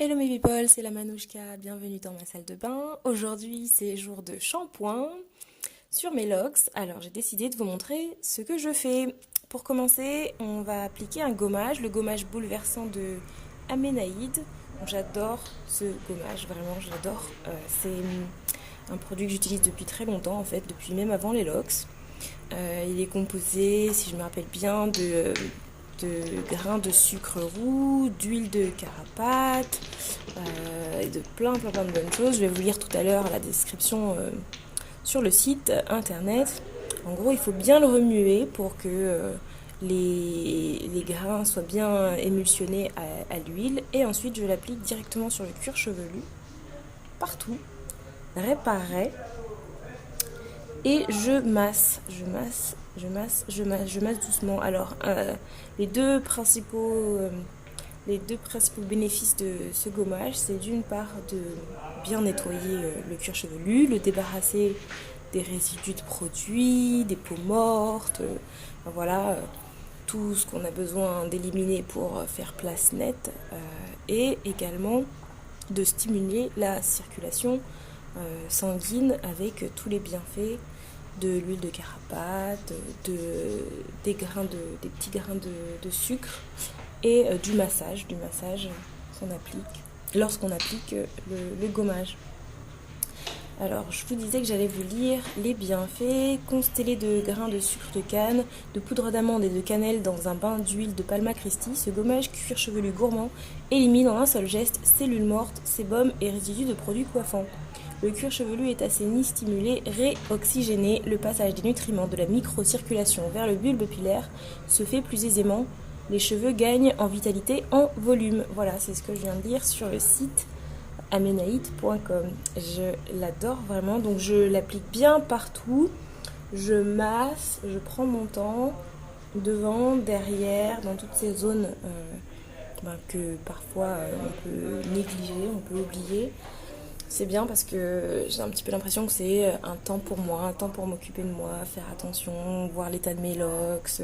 Hello mes people, c'est la Manouchka, bienvenue dans ma salle de bain. Aujourd'hui c'est jour de shampoing sur mes locks. Alors j'ai décidé de vous montrer ce que je fais. Pour commencer, on va appliquer un gommage, le gommage bouleversant de Aménaïde. J'adore ce gommage, vraiment j'adore. C'est un produit que j'utilise depuis très longtemps en fait, depuis même avant les locks. Il est composé, si je me rappelle bien, de grains de sucre roux, d'huile de carapate et de plein de bonnes choses. Je vais vous lire tout à l'heure la description sur le site internet. En gros, il faut bien le remuer pour que les grains soient bien émulsionnés à l'huile. Et ensuite, je l'applique directement sur le cuir chevelu, partout, réparé. Et je masse doucement. Alors, les deux principaux bénéfices de ce gommage, c'est d'une part de bien nettoyer le cuir chevelu, le débarrasser des résidus de produits, des peaux mortes, voilà, tout ce qu'on a besoin d'éliminer pour faire place nette, et également de stimuler la circulation sanguine avec tous les bienfaits de l'huile de carapate, des petits grains de sucre et du massage qu'on applique lorsqu'on applique le gommage. Alors, je vous disais que j'allais vous lire les bienfaits. Constellé de grains de sucre de canne, de poudre d'amande et de cannelle dans un bain d'huile de Palma Christi, ce gommage cuir chevelu gourmand élimine en un seul geste cellules mortes, sébum et résidus de produits coiffants. Le cuir chevelu est assaini, stimulé, réoxygéné. Le passage des nutriments de la microcirculation vers le bulbe pilaire se fait plus aisément. Les cheveux gagnent en vitalité, en volume. Voilà, c'est ce que je viens de lire sur le site amenaïd.com. Je l'adore vraiment, donc je l'applique bien partout. Je masse, je prends mon temps, devant, derrière, dans toutes ces zones que parfois on peut négliger, on peut oublier. C'est bien parce que j'ai un petit peu l'impression que c'est un temps pour moi, un temps pour m'occuper de moi, faire attention, voir l'état de mes locks,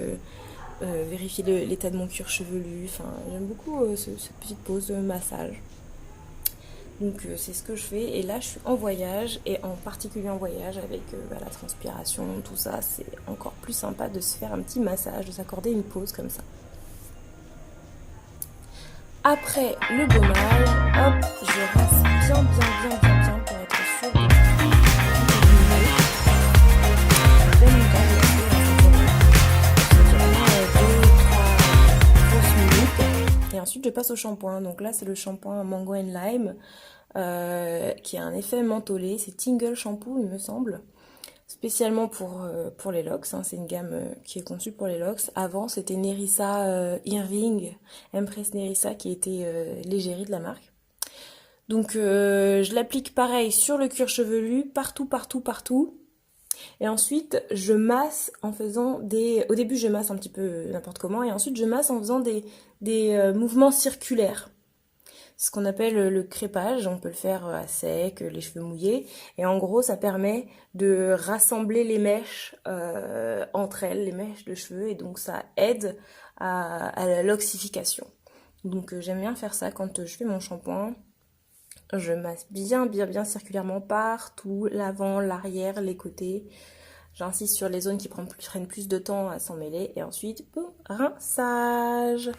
vérifier l'état de mon cuir chevelu. Enfin, j'aime beaucoup cette petite pause de massage. Donc c'est ce que je fais. Et là, je suis en voyage, et en particulier en voyage avec la transpiration, tout ça. C'est encore plus sympa de se faire un petit massage, de s'accorder une pause comme ça. Après le gommage, hop, je rince bien pour être sûre de tout. Et ensuite je passe au shampoing. Donc là c'est le shampoing Mango and Lime qui a un effet mentholé. C'est Tingle Shampoo il me semble. Spécialement pour les locks, hein. C'est une gamme qui est conçue pour les locks. Avant, c'était Nerissa Irving, Empress Nerissa, qui était l'égérie de la marque. Donc, je l'applique pareil sur le cuir chevelu, partout. Et ensuite, je masse en faisant Au début, je masse un petit peu n'importe comment, et ensuite, je masse en faisant des mouvements circulaires. C'est ce qu'on appelle le crêpage. On peut le faire à sec, les cheveux mouillés. Et en gros, ça permet de rassembler les mèches entre elles, les mèches de cheveux. Et donc, ça aide à l'oxyfication. Donc, j'aime bien faire ça quand je fais mon shampoing. Je masse bien circulairement partout, l'avant, l'arrière, les côtés. J'insiste sur les zones qui prennent plus de temps à s'en mêler. Et ensuite, boum, rinçage.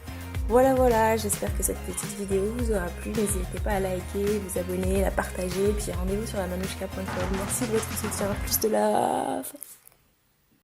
Voilà, j'espère que cette petite vidéo vous aura plu. N'hésitez pas à liker, vous abonner, la partager. Puis rendez-vous sur lamanouchka.com. Merci de votre soutien. Plus de love.